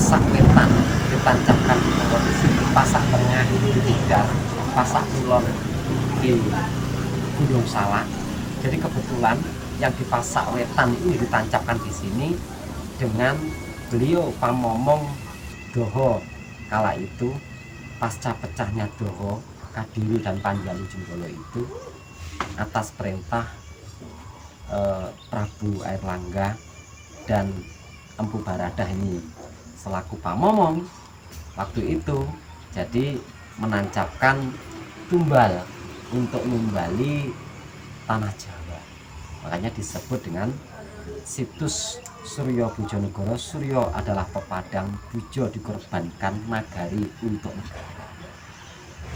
pasak wetan ditancapkan di posisi pasak tengah di Tidar, pasak kulon di Gunung Salak. Jadi kebetulan yang di pasak wetan ini ditancapkan di sini dengan beliau pamomong Doho kala itu pasca pecahnya Doho Kadiri dan Panjalu Jenggolo itu atas perintah Prabu Airlangga dan Empu Baradah ini selaku pamomong waktu itu, jadi menancapkan tumbal untuk numbali tanah Jawa. Makanya disebut dengan situs Suryo Bojonegoro. Suryo adalah pepadang, Bujo dikorbankan, Nagari untuk negara.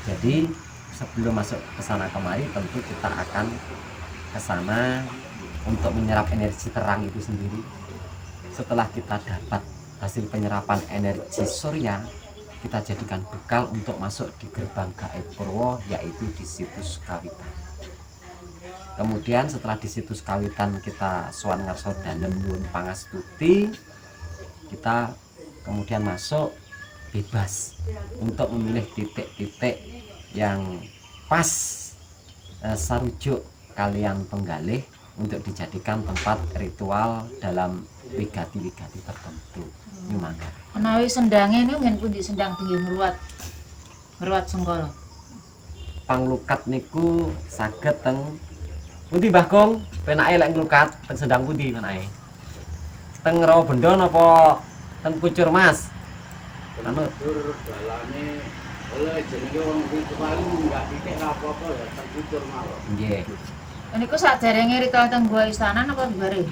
Jadi sebelum masuk ke sana kemari tentu kita akan ke sana untuk menyerap energi terang itu sendiri. Setelah kita dapat hasil penyerapan energi surya, kita jadikan bekal untuk masuk di gerbang gaib Purwo, yaitu di situs Kawitan. Kemudian setelah di situs Kawitan kita sowan ngarsa dalem nyuwun pangastuti, kita kemudian masuk bebas untuk memilih titik-titik yang pas sarujuk kalian penggalih untuk dijadikan tempat ritual dalam wigati-wigati tertentu. Gimana? Menawi sendange niku ngen pundi sendang tinggi ngruwat Senggala. Panglukat niku saged teng pundi Mbah Kong? Penake lek nglukat teng sendang pundi penake? Teng Rawa Bendon apa teng Pucur Mas? Anu dalane oleh jenenge wong iki paling enggak titik apa-apa ya terpucur mawon. nggih. Niku saderenge ritual teng Gua Istana apa bare?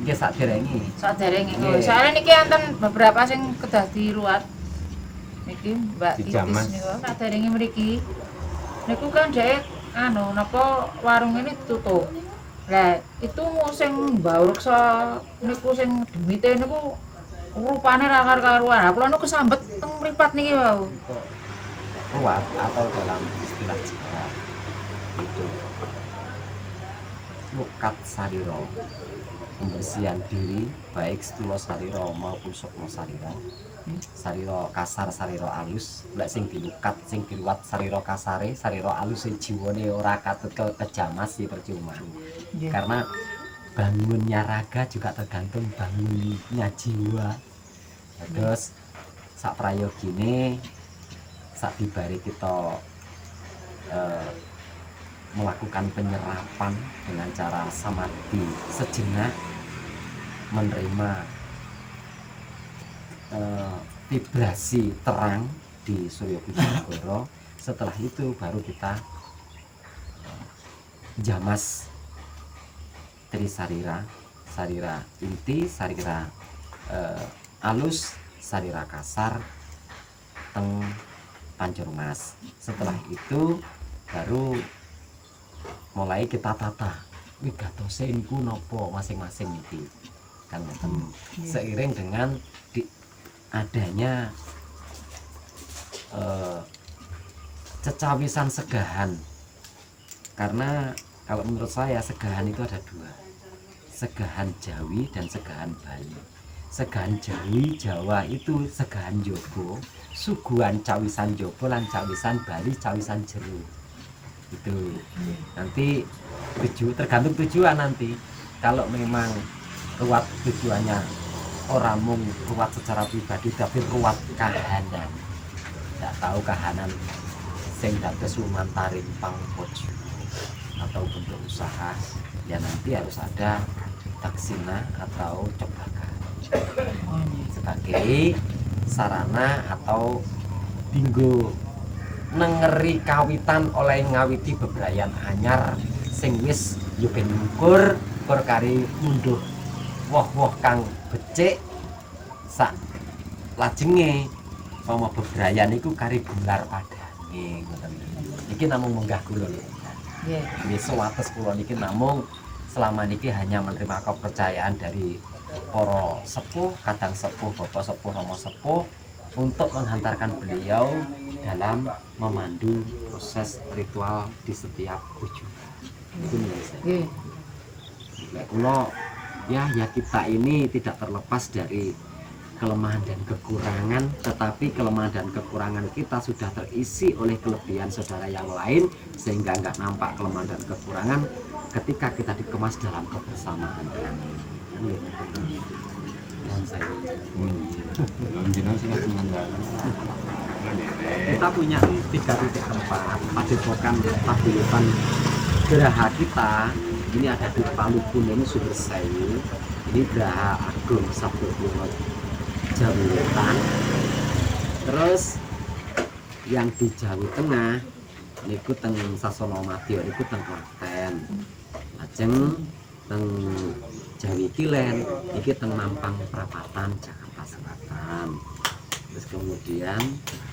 Nggih saderenge. Saderenge. Nggih. Soalnya niki enten beberapa sing kedah diruwat. Niki Mbak Di Titis Jamas. niku saderenge mriki. Niku kan dhek anu napa warung ini tutup. Lah itu sing mbaureksa niku sing demite niku rupane ra karuan. Lah kula niku kesambet teng mripat niki wau. Ruat atau dalam istilah Jawa itu lukat sariro, pembersihan diri baik setulo sariro maupun sukmo sariro, sariro kasar sariro alus, lek sing dilukat sing diluat sariro kasare sariro alus sing jiwane ora katut kejamas sih percuma. Karena bangunnya raga juga tergantung bangunnya jiwa. Terus sak prayogine sak dibari kita melakukan penyerapan dengan cara samadhi sejenak, menerima vibrasi terang di Suryo Bojonegoro. Setelah itu baru kita jamas Trisarira, sarira inti, sarira alus, sarira kasar teng Pancur Mas. Setelah itu baru mulai kita tata wigatose niku napa masing-masing iki kan seiring dengan adanya cecawisan segahan. Karena kalau menurut saya segahan itu ada dua, segahan Jawi dan segahan Bali. Segahan Jawi Jawa itu segahan Jobo, suguhan cawisan Jobo lan cawisan Bali cawisan Jero. Itu nanti tergantung tujuan nanti. Kalau memang kuat tujuannya orang mung kuat secara pribadi tapi kuat kahanan, tidak tahu kahanan sing dados lumantaring pangpojo atau bentuk usaha, ya nanti harus ada taksina atau cobakan sebagai sarana atau dinggo nengeri kawitan oleh ngawiti bebrayan anyar sing wis yo ben ngukur kari munduh woh-woh kang becik sak lajenge pama bebrayan iku kari bular padane ngoten. Iki namung munggah kula lho. Nggih. Nggih sewates kula niki namung selama niki hanya menerima kepercayaan dari para sepuh, kadang sepuh, bapak sepuh, romo sepuh untuk menghantarkan beliau dalam memandu proses ritual di setiap kunjungan. Itu menurut saya. Nggih. Kula ya kita ini tidak terlepas dari kelemahan dan kekurangan, tetapi kelemahan dan kekurangan kita sudah terisi oleh kelebihan saudara yang lain, sehingga nggak nampak kelemahan dan kekurangan ketika kita dikemas dalam kebersamaan. Dan saya kita punya 3 titik tempat padepokan paguyuban geraha kita. Ini ada di Palu Kuning Sumber Sewu, ini Geraha Agung Sabdo Jawi Wetan. Terus yang di Jawi Tengah niku teng Sasono Madya niku teng Klaten. Lajeng teng Jawi Kilen iki teng Mampang Prapatan Jakarta Selatan. Terus kemudian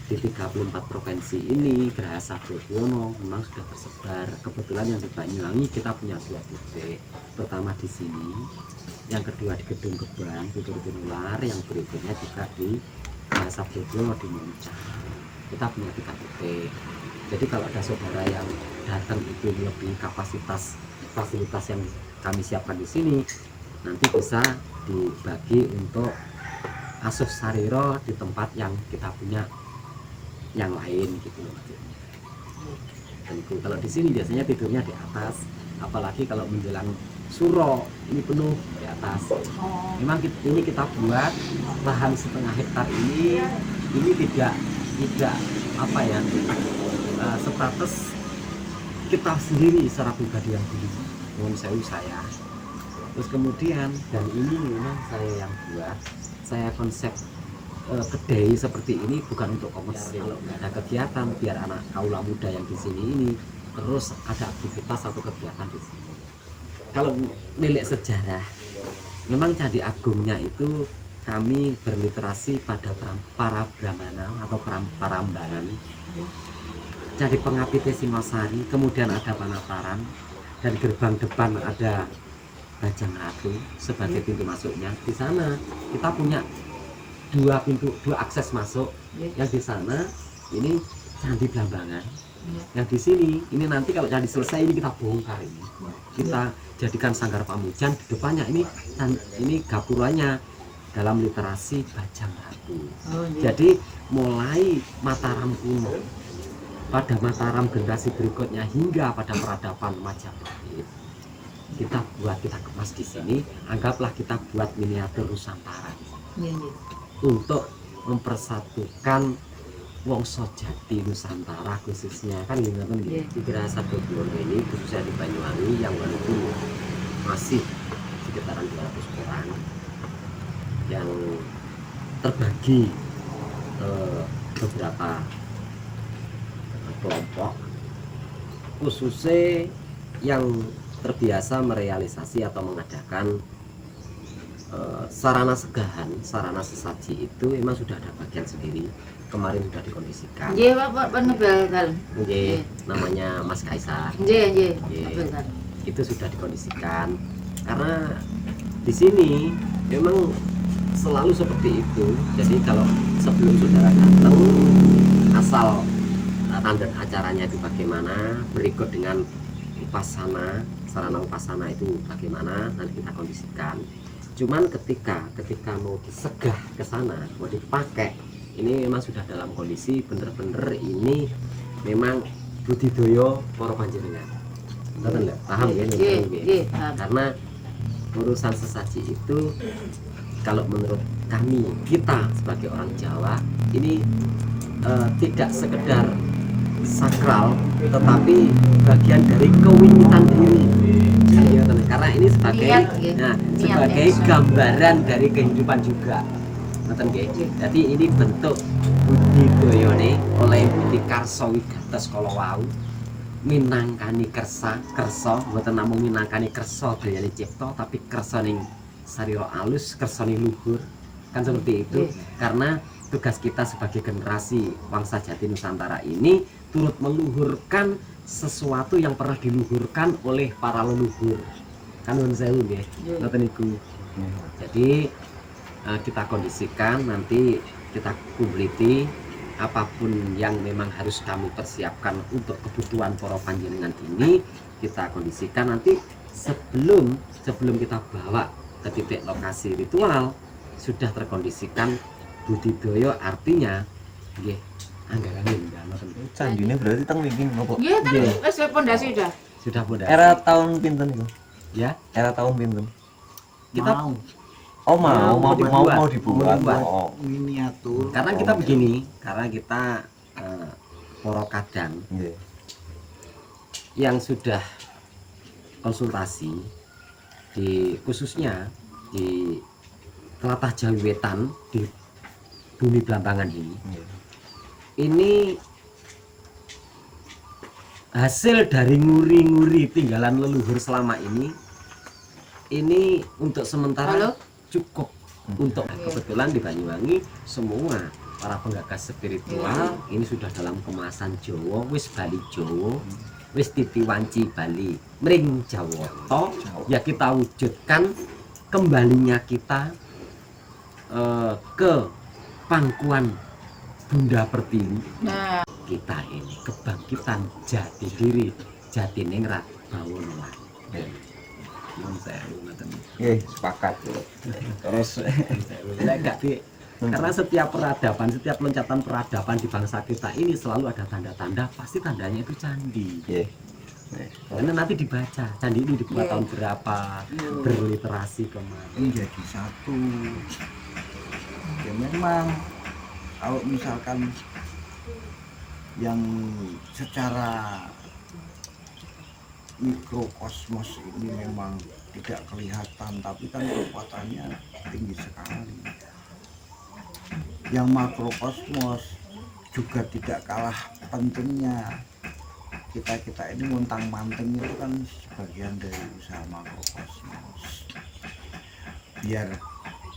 di 34 provinsi ini Geraha Sabdono memang sudah tersebar. Kebetulan yang di Banyuwangi kita punya 2 titik, pertama di sini, yang kedua di Gedung Gebang di Turunular, yang berikutnya juga di Geraha Sabdono di Muncang. Kita punya 3 titik. Jadi kalau ada saudara yang datang itu melebihi kapasitas fasilitas yang kami siapkan di sini, nanti bisa dibagi untuk asuh sariro di tempat yang kita punya yang lain gitu loh. Tentu kalau di sini biasanya tidurnya di atas, apalagi kalau menjelang suro ini penuh di atas. Memang ini kita buat lahan setengah hektar ini tidak apa ya, status kita sendiri secara pribadi yang beli, mohon saya. Terus kemudian, dan ini memang saya yang buat, saya konsep kedai seperti ini bukan untuk komersil, nggak ada kegiatan biar anak kaula muda yang di sini ini terus ada aktivitas atau kegiatan di sini. Kalau milik sejarah, memang Candi Agungnya itu kami berliterasi pada para Brahmana atau Parambanan. Candi Pengapite Singosari, kemudian ada Panataran, dan gerbang depan ada Bajang Ratu sebagai pintu masuknya. Di sana kita punya 2 akses masuk. Yang di sana ini Candi Blambangan. Yang di sini ini nanti kalau candi selesai ini kita bongkar ini. Kita jadikan sanggar pamujan. Di depannya ini gapuranya dalam literasi Bajang Ratu. Jadi mulai Mataram kuno, pada Mataram generasi berikutnya hingga pada peradaban Majapahit, kita kemas di sini. Anggaplah kita buat miniatur Nusantara untuk mempersatukan Wongso Jati Nusantara, khususnya kan di Geraha Sabdono ini, khususnya di Banyuwangi yang walaupun masih sekitaran 200 orang yang terbagi beberapa kelompok, khususnya yang terbiasa merealisasi atau mengadakan sarana segahan, sarana sesaji itu memang sudah ada bagian sendiri. Kemarin sudah dikondisikan. Pak Penebal. Namanya Mas Kaisar. Itu sudah dikondisikan. Karena di sini memang selalu seperti itu. Jadi kalau sebelum saudara datang, asal tanda acaranya itu bagaimana, berikut dengan upasana, sarana upasana itu bagaimana, nanti kita kondisikan. Cuman ketika mau disegah ke sana, mau dipakai, ini memang sudah dalam kondisi bener-bener ini memang budidaya para panjenengan. Paham ya? Karena urusan sesaji itu kalau menurut kami, kita sebagai orang Jawa ini tidak sekedar sakral, tetapi bagian dari kewinitan diri. Karena ini sebagai sebagai gambaran dari kehidupan juga. Jadi ini bentuk budidayane oleh Budi Karso Wigatos kala wau minangkani kersa mboten namung minangkani kersa dayane cipta, tapi kersa ning sarira alus, kersa ning luhur. Kan seperti itu. Karena tugas kita sebagai generasi Wangsa Jati Nusantara ini turut meluhurkan sesuatu yang pernah diluhurkan oleh para leluhur. Kan nuwun sewu nggih. Ngoten niku. Jadi kita kondisikan, nanti kita kumpliti apapun yang memang harus kami persiapkan untuk kebutuhan para panjenengan ini, kita kondisikan nanti sebelum kita bawa ke titik lokasi ritual, sudah terkondisikan budidaya, artinya nggih anggaran ngoten. Candine berarti teng mriki nopo? Nggih, tadi Nggih. wis pondasi udah. Sudah pondasi. Era tahun pinten itu? Ya, Era tahun pinten? kita Oh mau dibuat. dibuat. Mau dibuat. Oh. miniatur. karena kita begini, karena kita para kadang Nggih. yang sudah konsultasi di khususnya di Tlatah Jawi Wetan di Bumi Blambangan Nggih. ini hasil dari nguri-nguri tinggalan leluhur selama ini untuk sementara Halo? cukup untuk kebetulan di Banyuwangi semua para penggagas spiritual ini sudah dalam kemasan Jawa, wis Bali Jawa, wis titi wanci Bali mring Jawa toh ya kita wujudkan kembalinya kita ke pangkuan Bunda Pertiwi. Nah, Kita ini kebangkitan jati diri, jati ningrat bawon lah. Nyuwun sewu ngoten. Nggih, sepakat. Terus Saya enggak di karena setiap peradaban, setiap loncatan peradaban di bangsa kita ini selalu ada tanda-tanda, pasti tandanya itu candi. nggih. Karena nanti dibaca candi ini dibuat Iya. tahun berapa, berliterasi kemana. Menjadi satu. Ya memang kalau misalkan yang secara mikrokosmos ini memang tidak kelihatan, tapi kan kekuatannya tinggi sekali. Yang makrokosmos juga tidak kalah pentingnya. Kita ini montang-manting itu kan sebagian dari usaha makrokosmos. Biar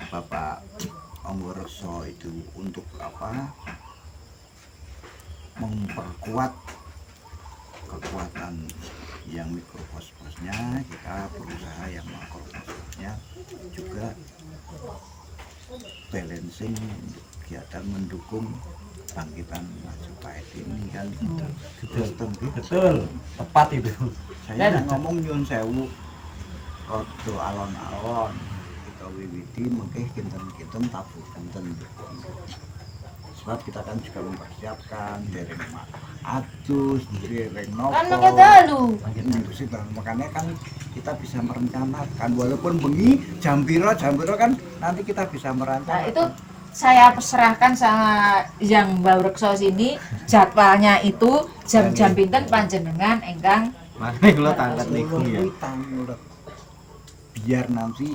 Bapak Anggoroso itu untuk apa? Memperkuat kekuatan yang mikrokosmosnya, kita berusaha yang makrokosmosnya juga balancing untuk kegiatan mendukung bangkitan Majapahit ini kan. Betul, tepat itu. Saya ngomong nyun sewu rodo alon-alon kita wiwiti mengke kinten-kinten tabuh kinten. Sebab kita kan juga mempersiapkan dereng adus, dereng nopo. kan mangke dalu. Makanya kan kita bisa merencanakan walaupun bengi jam piro kan nanti kita bisa Nah, merancang. itu saya serahkan sama yang Mbak Rekso sini jadwalnya itu jam-jam pinten panjenengan engkang Makanya kula tangkat niku ya. Biar nanti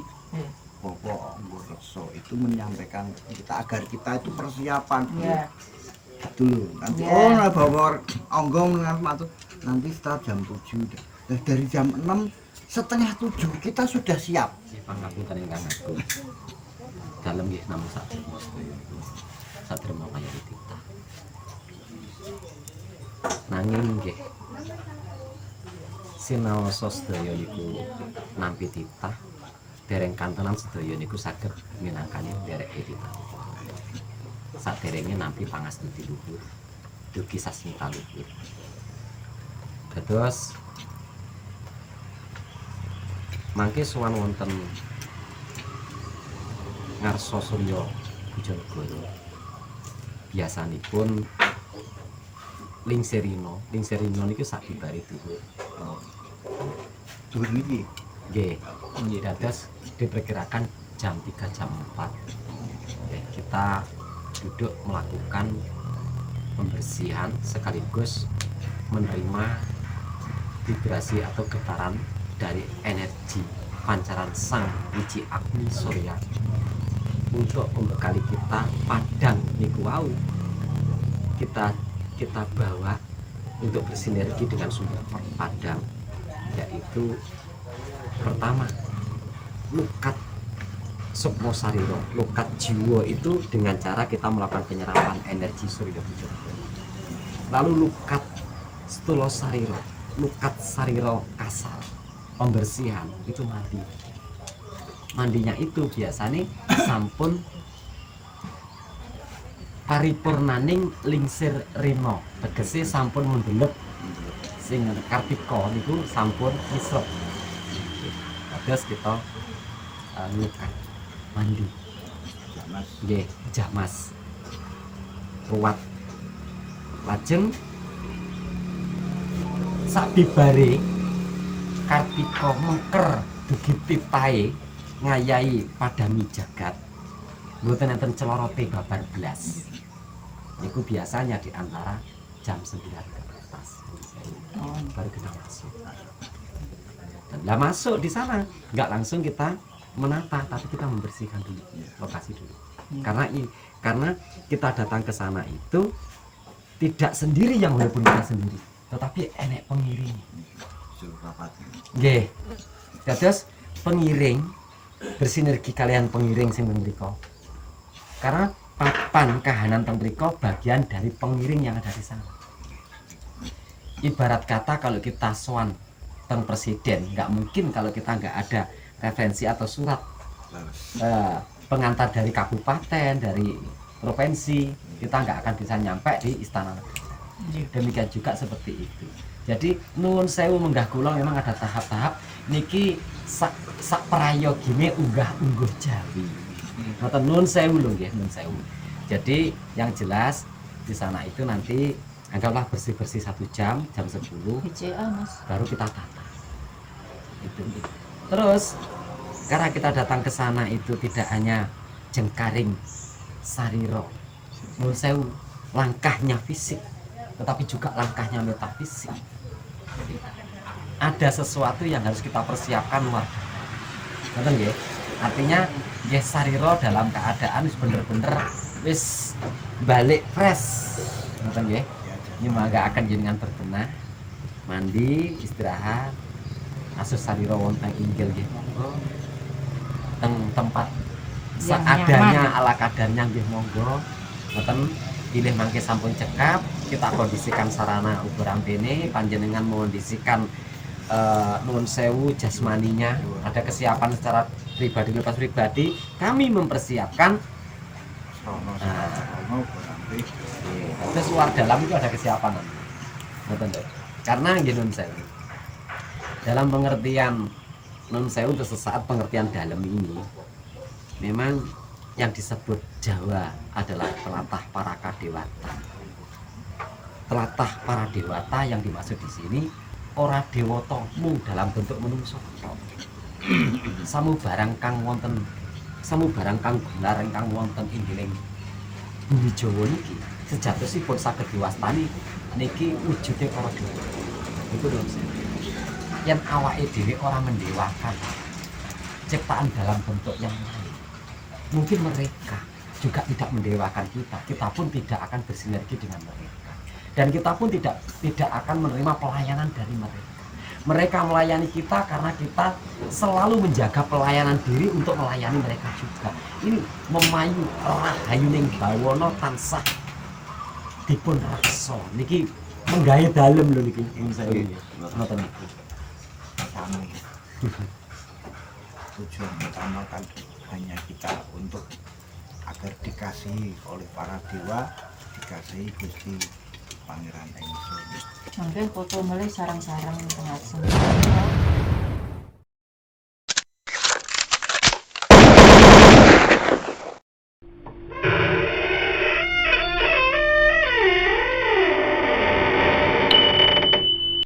Bapak Anggoroso itu menyampaikan kita agar kita itu persiapan. ya. Betul. Nanti Ya. oh nah Bapak Anggong dengan matu nanti setelah jam 7 udah. Nah, dari jam 6 setengah 7 kita sudah siap. Pangapunten ingkang agung. Dalem nggih namung sadherma sedaya. Sadherma kaya titah. Nanging nggih sinaosa sedaya niku nampi titah, dereng kantenan sedaya niku saged minangkani ndereke titah. Saderenge nampi pangastuti luhur, dugi sasmita luhur. Dados mangke sowan wonten Ngarsa Surya Bojonegoro. Biasanipun Lingserino niku sakibare dhuwur. Dhuwur niki. Nggih. Dados diperkirakan jam 3 jam 4. Oke, kita duduk melakukan pembersihan sekaligus menerima vibrasi atau getaran dari energi pancaran sang wiji Agni Surya untuk membekali kita padang niku wau kita bawa untuk bersinergi dengan sumber padang, yaitu pertama lukat sukmo sariro, lukat jiwa itu dengan cara kita melakukan penyerapan energi Surya Bojonegoro. Lalu lukat stulo sariro, lukat sariro kasar, pembersihan itu mandi. Mandinya itu biasanya sampun paripurnaning lingsir rino, tegese sampun mundhelep sing kartika niku sampun isep. Terus kita lukat mandi Mas. Nggih, jah Mas. Ruwat. Lajeng sabibare Kartika mengker dugi titahe ngayahi padami jagat. Mboten enten celorote babar blas. Niku biasanya di antara jam 9 ke atas. Baru kita masuk. Lah masuk di sana nggak langsung kita menata, tapi kita membersihkan dulu lokasi dulu. Karena kita datang ke sana itu tidak sendiri yang walaupun kita sendiri, tetapi enek pengiring. Suruh rapat. Nggih. Dados pengiring bersinergi kalian pengiring sing teng mriko. Karena papan kahanan teng mriko bagian dari pengiring yang ada di sana. Ibarat kata kalau kita sowan teng presiden, nggak mungkin kalau kita nggak ada referensi atau surat pengantar dari kabupaten, dari provinsi, kita nggak akan bisa nyampe di istana negara. Demikian juga seperti itu. Jadi nuwun sewu menggah kula memang ada tahap-tahap niki sak prayogine unggah-ungguh Jawi. Ngoten nuwun sewu lho nggih, nuwun sewu. Jadi yang jelas di sana itu nanti anggaplah bersih-bersih 1 jam, jam 10 BCA Mas. baru kita tata. Itu. Terus karena kita datang ke sana itu tidak hanya jengkaring sariro, nuwun sewu, langkahnya fisik, tetapi juga langkahnya metafisik. Ada sesuatu yang harus kita persiapkan luar biasa. Ngoten nggih? Artinya nggih sariro dalam keadaan wis bener-bener wis balik fresh. Ngoten nggih? Ini mangga akan jenengan berbenah, mandi, istirahat, asus sariro wonten inggil nggih. Monggo. Teng tempat Yang seadanya nyaman. ala kadarnya nggih monggo. Ngoten pilih mangke sampun cekap, kita kondisikan sarana ukuran bene, panjenengan mengondisikan nuwun sewu jasmaninya, ada kesiapan secara pribadi lepas pribadi, kami mempersiapkan Berarti terus luar dalam itu ada kesiapan. Ngoten lho. Karena nggih nuwun sewu. Dalam pengertian nuwun sewu untuk sesaat pengertian dalam ini memang yang disebut Jawa adalah telatah para kadewata. Telatah para dewata yang dimaksud di sini ora dewata mung dalam bentuk menungso. Samu barang kang wonten, samu barang kang gular ingkang wonten inggiling bumi Jawa niki sejatosipun saged diwastani niki wujude para dewa. Iku lho. Yen awake dhewe ora mendewakan ciptaan dalam bentuk yang lain, mungkin mereka juga tidak mendewakan kita. Kita pun tidak akan bersinergi dengan mereka, dan kita pun tidak akan menerima pelayanan dari mereka. Mereka melayani kita karena kita selalu menjaga pelayanan diri untuk melayani mereka juga. Ini memayu rahayuning bawana tansah dipun raksa. Niki menggawe dalem lho niki. Ngoten niki. kami tujuan utama kan hanya kita untuk agar dikasihi oleh para dewa, dikasihi Gusti Pangeran Engsun. Mangke foto mulai sarang-sarang tengah